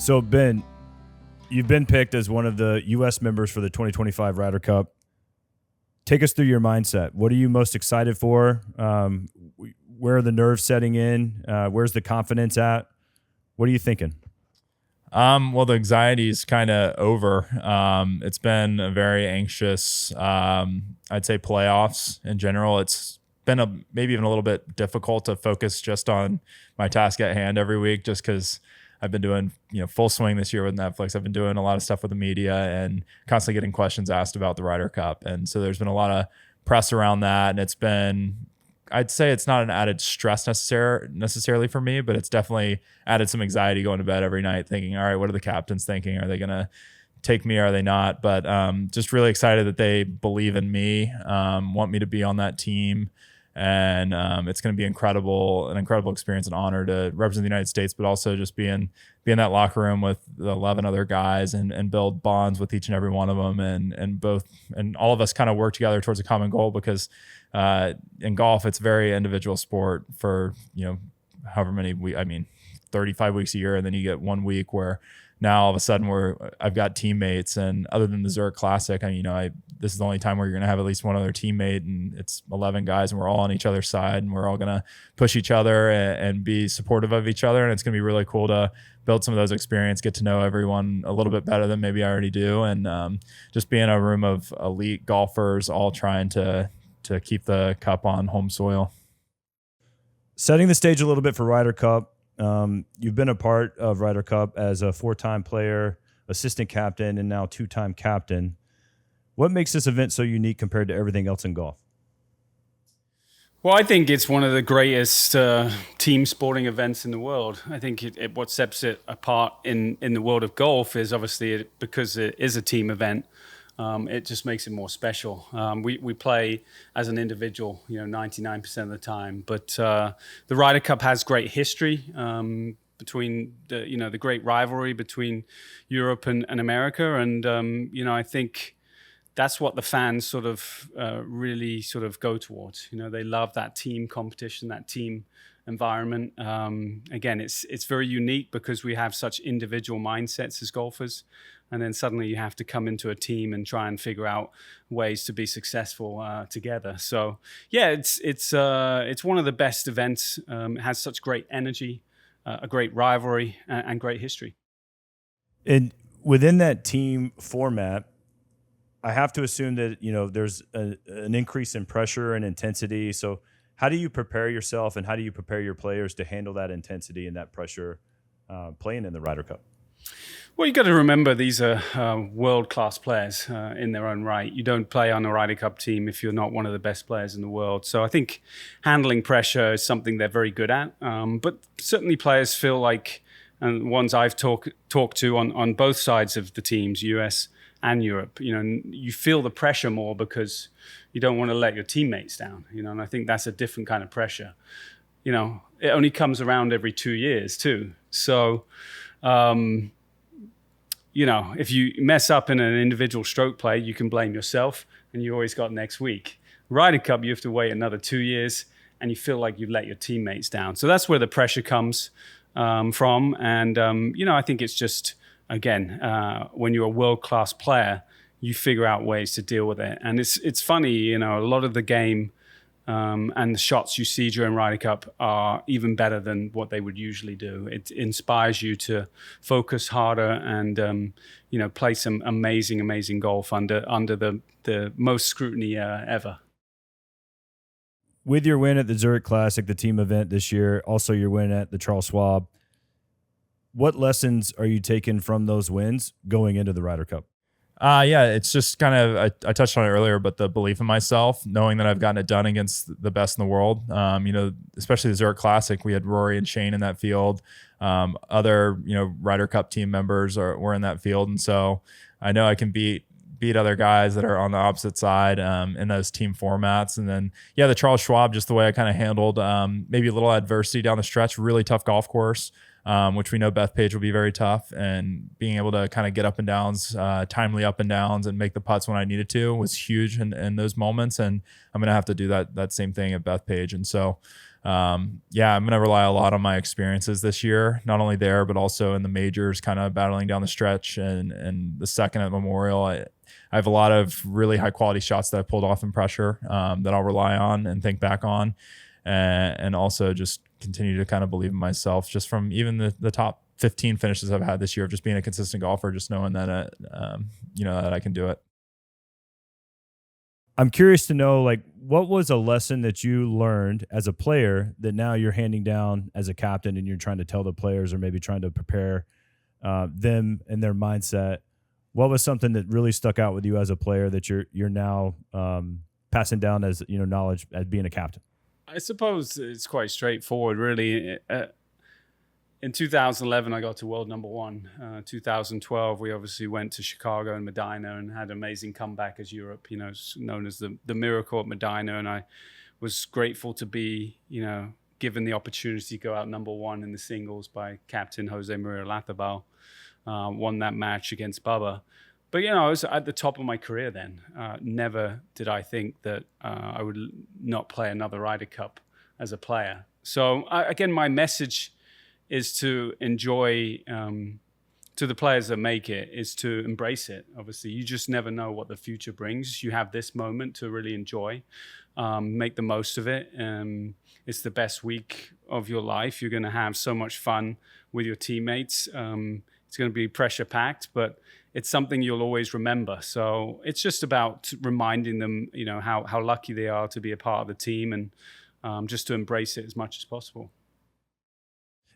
So, Ben, you've been picked as one of the U.S. members for the 2025 Ryder Cup. Take us through your mindset. What are you most excited for? Where are the nerves setting in? Where's the confidence at? What are you thinking? Well, the anxiety is kind of over. It's been a very anxious, I'd say, playoffs in general. It's been maybe even a little bit difficult to focus just on my task at hand every week, just because I've been doing, full swing this year with Netflix. I've been doing a lot of stuff with the media and constantly getting questions asked about the Ryder Cup. And so there's been a lot of press around that. And it's been, I'd say it's not an added stress necessarily for me, but it's definitely added some anxiety going to bed every night thinking, all right, what are the captains thinking? Are they going to take me? Are they not? But just really excited that they believe in me, want me to be on that team. And it's going to be an incredible experience and honor to represent the United States, but also just be in that locker room with the 11 other guys and build bonds with each and every one of them. And all of us kind of work together towards a common goal, because in golf, it's a very individual sport for, however many 35 weeks a year. And then you get 1 week where now all of a sudden I've got teammates, and other than the Zurich Classic, this is the only time where you're going to have at least one other teammate, and it's 11 guys, and we're all on each other's side, and we're all going to push each other and be supportive of each other. And it's going to be really cool to build some of those experiences, get to know everyone a little bit better than maybe I already do, and just be in a room of elite golfers all trying to keep the cup on home soil. Setting the stage a little bit for Ryder Cup. You've been a part of Ryder Cup as a 4-time player, assistant captain, and now 2-time captain. What makes this event so unique compared to everything else in golf? Well, I think it's one of the greatest team sporting events in the world. I think what sets it apart in the world of golf is obviously because it is a team event. It just makes it more special. We play as an individual, 99% of the time. But the Ryder Cup has great history between the great rivalry between Europe and America, and I think that's what the fans sort of really sort of go towards. They love that team competition, that team environment. Again, it's very unique because we have such individual mindsets as golfers, and then suddenly you have to come into a team and try and figure out ways to be successful together. So yeah, it's one of the best events. It has such great energy, a great rivalry, and great history. And within that team format, I have to assume that there's an increase in pressure and intensity. So how do you prepare yourself, and how do you prepare your players to handle that intensity and that pressure playing in the Ryder Cup? Well, you got to remember these are world-class players in their own right. You don't play on a Ryder Cup team if you're not one of the best players in the world. So I think handling pressure is something they're very good at. But certainly players feel like, and ones I've talked to on both sides of the teams, US and Europe, you feel the pressure more because you don't want to let your teammates down, and I think that's a different kind of pressure. It only comes around every 2 years too. So, if you mess up in an individual stroke play, you can blame yourself, and you always got next week. Ryder Cup, you have to wait another 2 years, and you feel like you've let your teammates down. So that's where the pressure comes from. And, I think it's just, again, when you're a world-class player, you figure out ways to deal with it. And it's funny, a lot of the game and the shots you see during Ryder Cup are even better than what they would usually do. It inspires you to focus harder and, play some amazing golf under the most scrutiny ever. With your win at the Zurich Classic, the team event this year, also your win at the Charles Schwab, what lessons are you taking from those wins going into the Ryder Cup? Yeah, it's just kind of, I touched on it earlier, but the belief in myself, knowing that I've gotten it done against the best in the world. Especially the Zurich Classic, we had Rory and Shane in that field. Other, Ryder Cup team members were in that field. And so I know I can beat other guys that are on the opposite side in those team formats. And then, the Charles Schwab, just the way I kind of handled maybe a little adversity down the stretch, really tough golf course. Which we know Bethpage will be very tough, and being able to kind of get up and downs, timely up and downs, and make the putts when I needed to was huge in those moments. And I'm going to have to do that same thing at Bethpage. And so I'm going to rely a lot on my experiences this year, not only there, but also in the majors, kind of battling down the stretch and the second at Memorial. I have a lot of really high quality shots that I pulled off in pressure that I'll rely on and think back on, and also just continue to kind of believe in myself just from even the top 15 finishes I've had this year of just being a consistent golfer, just knowing that, that I can do it. I'm curious to know, like, what was a lesson that you learned as a player that now you're handing down as a captain and you're trying to tell the players or maybe trying to prepare them and their mindset? What was something that really stuck out with you as a player that you're now passing down as, knowledge as being a captain? I suppose it's quite straightforward, really. In 2011, I got to world number one. 2012, we obviously went to Chicago and Medina and had an amazing comeback as Europe, it's known as the miracle at Medina. And I was grateful to be, given the opportunity to go out number one in the singles by Captain Jose Maria Latabal. Won that match against Bubba. But, I was at the top of my career then. Never did I think that I would not play another Ryder Cup as a player. So, again, my message is to enjoy, to the players that make it, is to embrace it. Obviously, you just never know what the future brings. You have this moment to really enjoy, make the most of it. It's the best week of your life. You're going to have so much fun with your teammates. It's going to be pressure packed, but it's something you'll always remember. So it's just about reminding them, how lucky they are to be a part of the team, and just to embrace it as much as possible.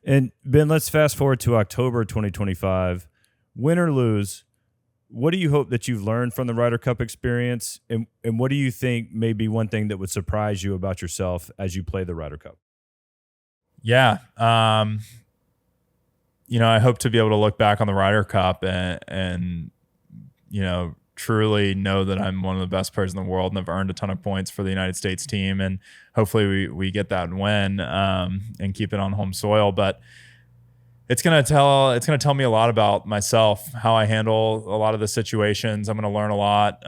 And Ben, let's fast forward to October 2025. Win or lose, what do you hope that you've learned from the Ryder Cup experience? And what do you think may be one thing that would surprise you about yourself as you play the Ryder Cup? Yeah. I hope to be able to look back on the Ryder Cup and truly know that I'm one of the best players in the world and I've earned a ton of points for the United States team. And hopefully we get that win and keep it on home soil. But it's going to tell me a lot about myself, how I handle a lot of the situations. I'm going to learn a lot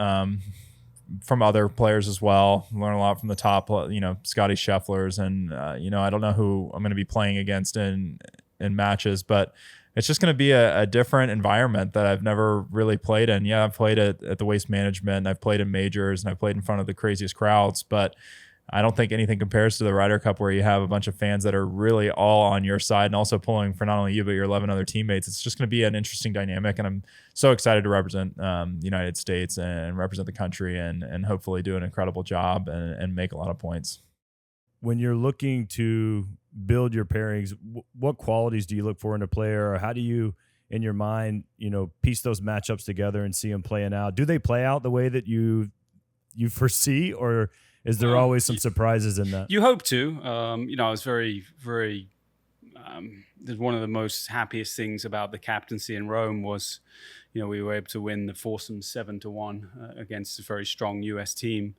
from other players as well, learn a lot from the top, Scotty Scheffler's. And, I don't know who I'm going to be playing against in matches, but it's just going to be a different environment that I've never really played in. Yeah, I've played at the Waste Management, and I've played in majors, and I've played in front of the craziest crowds, but I don't think anything compares to the Ryder Cup, where you have a bunch of fans that are really all on your side and also pulling for not only you, but your 11 other teammates. It's just going to be an interesting dynamic, and I'm so excited to represent the United States and represent the country and hopefully do an incredible job and make a lot of points. When you're looking to build your pairings, what qualities do you look for in a player, or how do you, in your mind, piece those matchups together and see them playing out? Do they play out the way that you foresee, or is there always some surprises in that? You hope to. I was very, very. One of the most happiest things about the captaincy in Rome was, we were able to win the foursomes 7-1 against a very strong US team.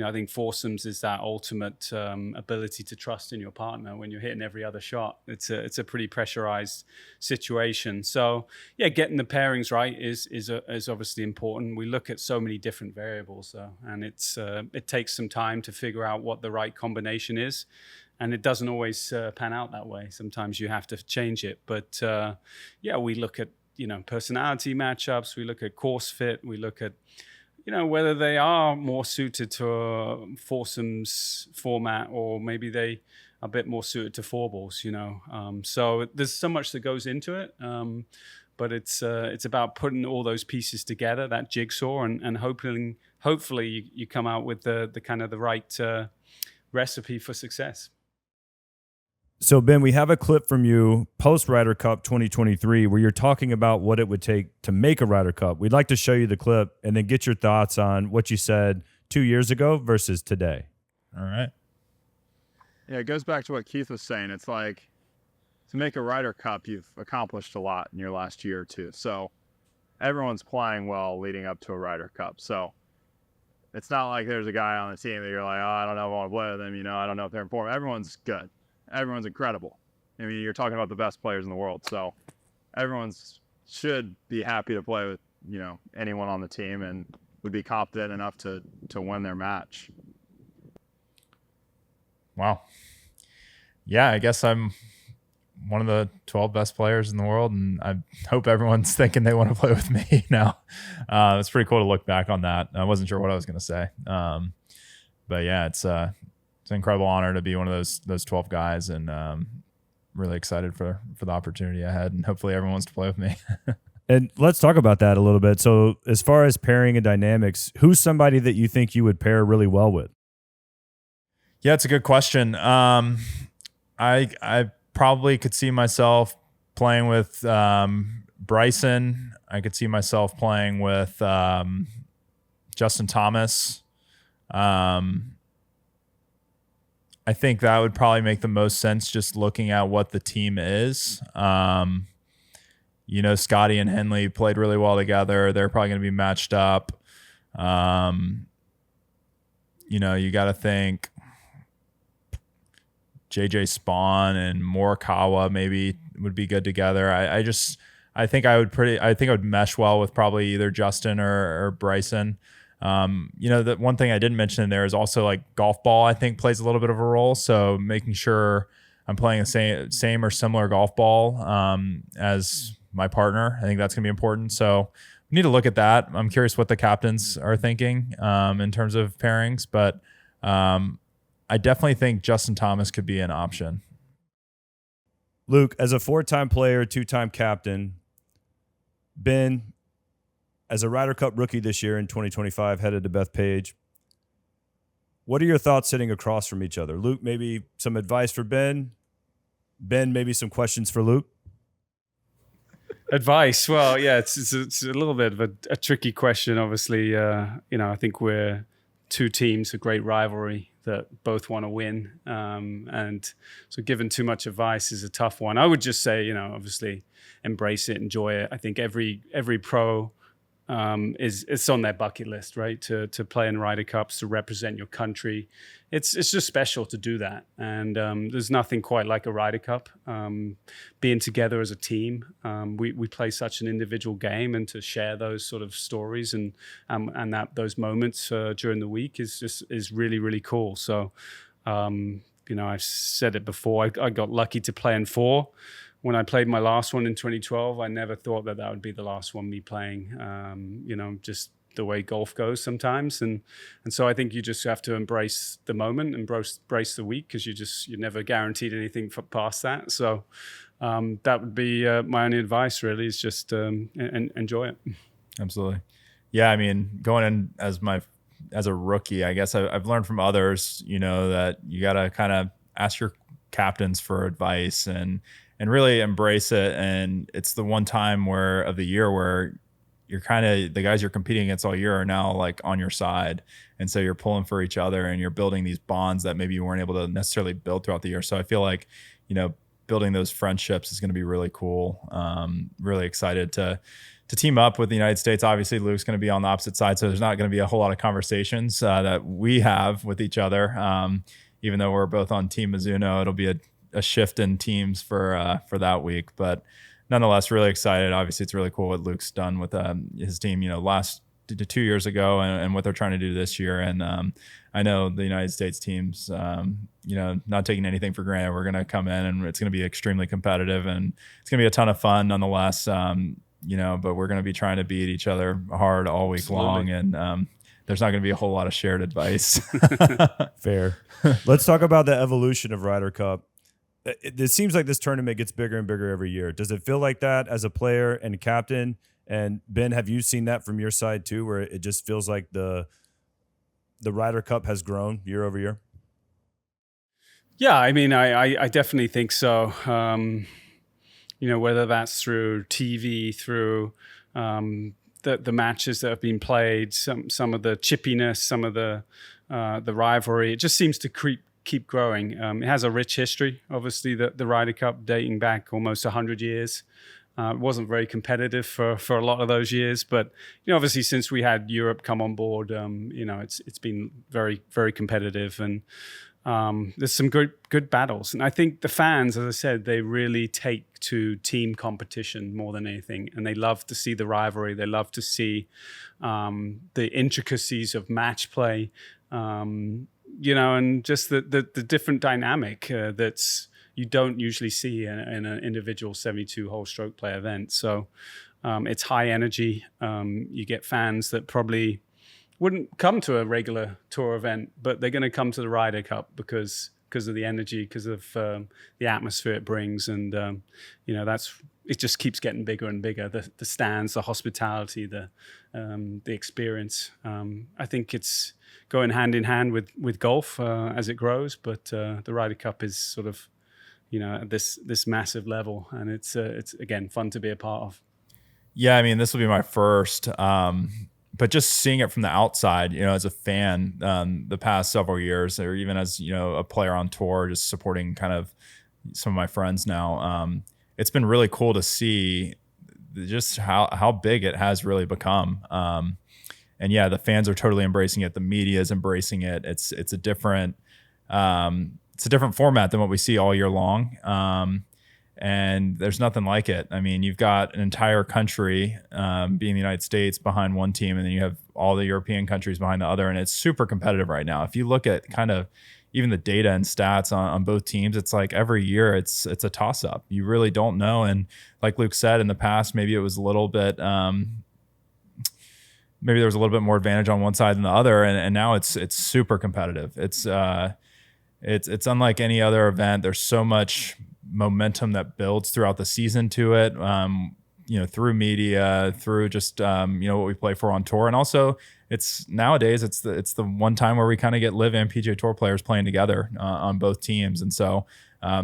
I think foursomes is that ultimate ability to trust in your partner when you're hitting every other shot. It's a pretty pressurized situation. So yeah, getting the pairings right is obviously important. We look at so many different variables, and it takes some time to figure out what the right combination is. And it doesn't always pan out that way. Sometimes you have to change it. But we look at personality matchups. We look at course fit. We look at whether they are more suited to a foursomes format, or maybe they are a bit more suited to four balls. So there's so much that goes into it. But it's about putting all those pieces together, that jigsaw, and hopefully you come out with the kind of the right recipe for success. So, Ben, we have a clip from you post Ryder Cup 2023 where you're talking about what it would take to make a Ryder Cup. We'd like to show you the clip and then get your thoughts on what you said 2 years ago versus today. All right. Yeah, it goes back to what Keith was saying. It's like, to make a Ryder Cup, you've accomplished a lot in your last year or two. So everyone's playing well leading up to a Ryder Cup. So it's not like there's a guy on the team that you're like, I don't know if I want to play with them. I don't know if they're in form. Everyone's good. Everyone's incredible. You're talking about the best players in the world. So everyone's should be happy to play with, anyone on the team, and would be confident enough to win their match. Wow. Yeah, I guess I'm one of the 12 best players in the world, and I hope everyone's thinking they want to play with me now. It's pretty cool to look back on that. I wasn't sure what I was going to say. But yeah, it's an incredible honor to be one of those 12 guys, and really excited for the opportunity ahead, and hopefully everyone wants to play with me. And let's talk about that a little bit. So as far as pairing and dynamics, who's somebody that you think you would pair really well with? Yeah, it's a good question. I probably could see myself playing with Bryson. I could see myself playing with Justin Thomas. I think that would probably make the most sense just looking at what the team is. Scotty and Henley played really well together. They're probably going to be matched up. You got to think JJ Spawn and Morikawa maybe would be good together. I think I would mesh well with probably either Justin or Bryson. The one thing I didn't mention in there is also like golf ball, I think plays a little bit of a role. So making sure I'm playing the same or similar golf ball as my partner, I think that's going to be important. So we need to look at that. I'm curious what the captains are thinking in terms of pairings, but I definitely think Justin Thomas could be an option. Luke, as a 4-time player, 2-time captain, Ben, as a Ryder Cup rookie this year in 2025, headed to Bethpage, what are your thoughts sitting across from each other? Luke, maybe some advice for Ben. Ben, maybe some questions for Luke. Advice? Well, yeah, it's a little bit of a tricky question. Obviously, I think we're two teams, a great rivalry that both want to win. And so giving too much advice is a tough one. I would just say, obviously embrace it, enjoy it. I think every pro it's on their bucket list, right? To play in Ryder Cups, to represent your country. It's just special to do that. And there's nothing quite like a Ryder Cup. Being together as a team, we play such an individual game, and to share those sort of stories and those moments during the week is really, really cool. So, I've said it before. I got lucky to play in 4. When I played my last one in 2012, I never thought that would be the last one me playing. Just the way golf goes sometimes, and so I think you just have to embrace the moment, embrace the week, because you're never guaranteed anything past that. So that would be my only advice. Really, is just enjoy it. Absolutely, yeah. I mean, going in as a rookie, I guess I've learned from others, that you got to kind of ask your captains for advice and really embrace it. And it's the one time of the year where you're kind of, the guys you're competing against all year are now like on your side. And so you're pulling for each other, and you're building these bonds that maybe you weren't able to necessarily build throughout the year. So I feel like, building those friendships is going to be really cool. Really excited to team up with the United States. Obviously, Luke's going to be on the opposite side, so there's not going to be a whole lot of conversations that we have with each other. Even though we're both on Team Mizuno, it'll be a shift in teams for that week. But nonetheless, really excited. Obviously, it's really cool what Luke's done with his team, last 2 years ago, and what they're trying to do this year. And I know the United States teams, not taking anything for granted. We're going to come in, and it's going to be extremely competitive, and it's going to be a ton of fun nonetheless. But we're going to be trying to beat each other hard all week long. And there's not going to be a whole lot of shared advice. Fair. Let's talk about the evolution of Ryder Cup. It seems like this tournament gets bigger and bigger every year. Does it feel like that as a player and captain? And Ben, have you seen that from your side too, where it just feels like the Ryder Cup has grown year over year? Yeah, I mean, I definitely think so. Whether that's through TV, through the matches that have been played, some of the chippiness, some of the rivalry, it just seems to keep growing. It has a rich history, obviously, the Ryder Cup dating back almost 100 years. It wasn't very competitive for a lot of those years, but obviously since we had Europe come on board, it's been very, very competitive, and there's some good battles. And I think the fans, as I said, they really take to team competition more than anything, and they love to see the rivalry. They love to see the intricacies of match play. And just the different dynamic that's you don't usually see in an individual 72-hole stroke play event. So it's high energy. You get fans that probably wouldn't come to a regular tour event, but they're going to come to the Ryder Cup because of the energy, because of the atmosphere it brings. And, it just keeps getting bigger and bigger. The stands, the hospitality, the experience. I think it's going hand in hand with golf as it grows, but the Ryder Cup is sort of, at this massive level, and it's again, fun to be a part of. Yeah, I mean, this will be my first, but just seeing it from the outside, as a fan, the past several years, or even as, a player on tour, just supporting kind of some of my friends now, it's been really cool to see just how big it has really become. And yeah, the fans are totally embracing it. The media is embracing it. It's a different format than what we see all year long. And there's nothing like it. I mean, you've got an entire country, being the United States, behind one team, and then you have all the European countries behind the other, and it's super competitive right now. If you look at kind of even the data and stats on both teams, it's like every year it's a toss-up. You really don't know. And like Luke said, in the past, maybe it was a little bit, maybe there was a little bit more advantage on one side than the other, and now it's super competitive. It's unlike any other event. There's so much momentum that builds throughout the season to it, through media, through just what we play for on tour, and also nowadays it's the one time where we kind of get LIV and PGA Tour players playing together on both teams, and so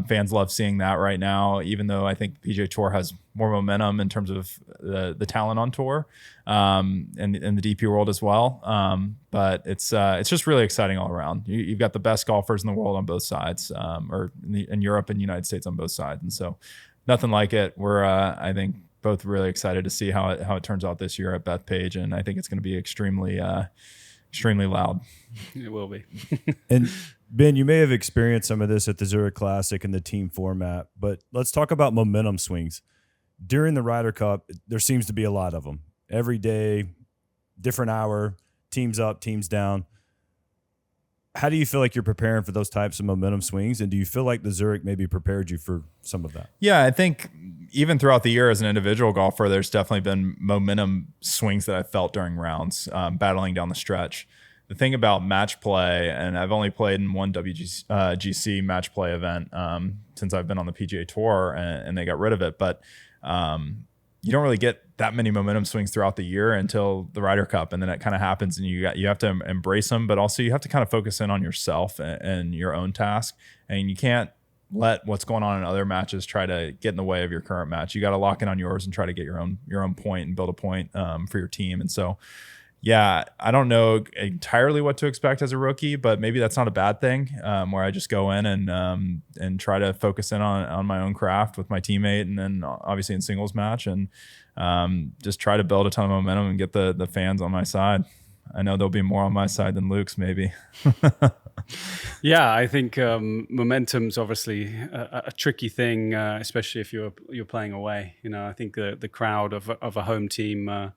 fans love seeing that right now. Even though I think PGA Tour has more momentum in terms of the talent on tour, and in the DP world as well, but it's just really exciting all around. You've got the best golfers in the world on both sides, or in Europe and United States on both sides, and so nothing like it. We're I think both really excited to see how it turns out this year at Bethpage, and I think it's going to be extremely loud. It will be. And Ben, you may have experienced some of this at the Zurich Classic and the team format, but let's talk about momentum swings. During the Ryder Cup, there seems to be a lot of them. Every day, different hour, teams up, teams down. How do you feel like you're preparing for those types of momentum swings? And do you feel like the Zurich maybe prepared you for some of that? Yeah, I think even throughout the year as an individual golfer, there's definitely been momentum swings that I felt during rounds, battling down the stretch. The thing about match play, and I've only played in one WGC match play event since I've been on the PGA Tour, and they got rid of it, but you don't really get that many momentum swings throughout the year until the Ryder Cup, and then it kind of happens, and you have to embrace them, but also you have to kind of focus in on yourself and your own task, and you can't let what's going on in other matches try to get in the way of your current match. You got to lock in on yours and try to get your own point and build a point for your team. And so, yeah, I don't know entirely what to expect as a rookie, but maybe that's not a bad thing, where I just go in and try to focus in on my own craft with my teammate, and then obviously in singles match, and just try to build a ton of momentum and get the fans on my side. I know there'll be more on my side than Luke's maybe. Yeah, I think momentum's obviously a tricky thing, especially if you're playing away. I think the crowd of a home team,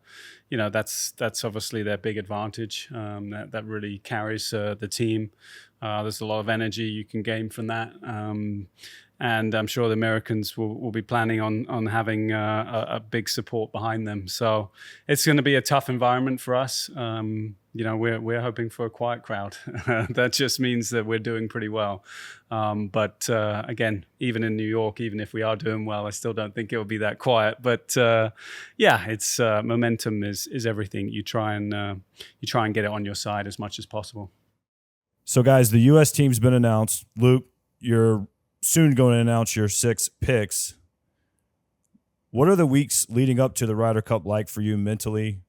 that's obviously their big advantage. That really carries the team. There's a lot of energy you can gain from that. And I'm sure the Americans will be planning on having a big support behind them. So it's going to be a tough environment for us. We're hoping for a quiet crowd. That just means that we're doing pretty well. But again, even in New York, even if we are doing well, I still don't think it will be that quiet. But it's momentum is everything. You try and get it on your side as much as possible. So guys, the U.S. team's been announced. Luke, you're soon going to announce your 6 picks. What are the weeks leading up to the Ryder Cup like for you mentally?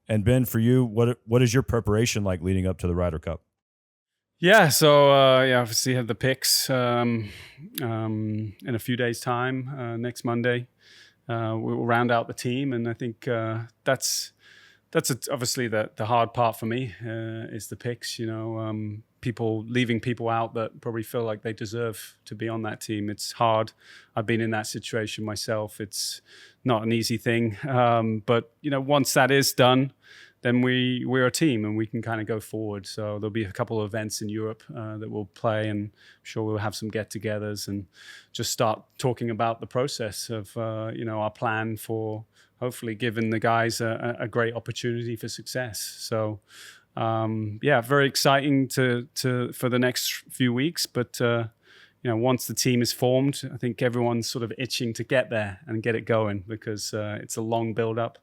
And Ben, for you, what is your preparation like leading up to the Ryder Cup? Yeah, so obviously have the picks in a few days' time. Next Monday, we'll round out the team, and I think that's obviously the hard part for me is the picks. Leaving people out that probably feel like they deserve to be on that team. It's hard. I've been in that situation myself. It's not an easy thing. But once that is done, then we're a team and we can kind of go forward. So there'll be a couple of events in Europe that we'll play, and I'm sure we'll have some get-togethers and just start talking about the process of our plan for hopefully giving the guys a great opportunity for success. So very exciting for the next few weeks, but once the team is formed, I think everyone's sort of itching to get there and get it going, because it's a long build-up.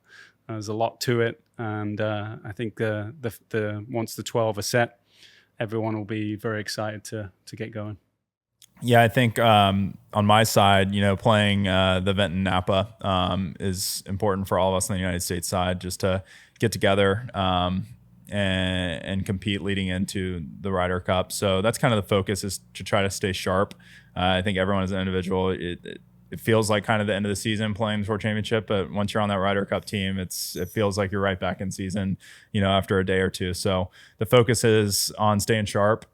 There's a lot to it, and I think once the 12 are set, everyone will be very excited to get going. Yeah, I think on my side, playing the event in Napa is important for all of us on the United States side, just to get together and compete leading into the Ryder Cup. So that's kind of the focus, is to try to stay sharp. I think everyone as an individual, it feels like kind of the end of the season playing the Tour Championship, but once you're on that Ryder Cup team, it feels like you're right back in season, after a day or two. So the focus is on staying sharp,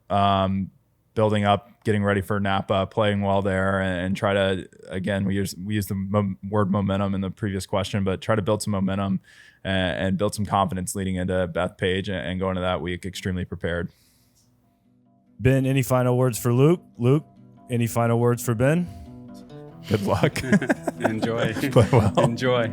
building up, getting ready for Napa, playing well there, and try to, again, we use the word momentum in the previous question, but try to build some momentum and build some confidence leading into Bethpage and go into that week extremely prepared. Ben, any final words for Luke? Luke, any final words for Ben? Good luck. Enjoy. Play well. Enjoy.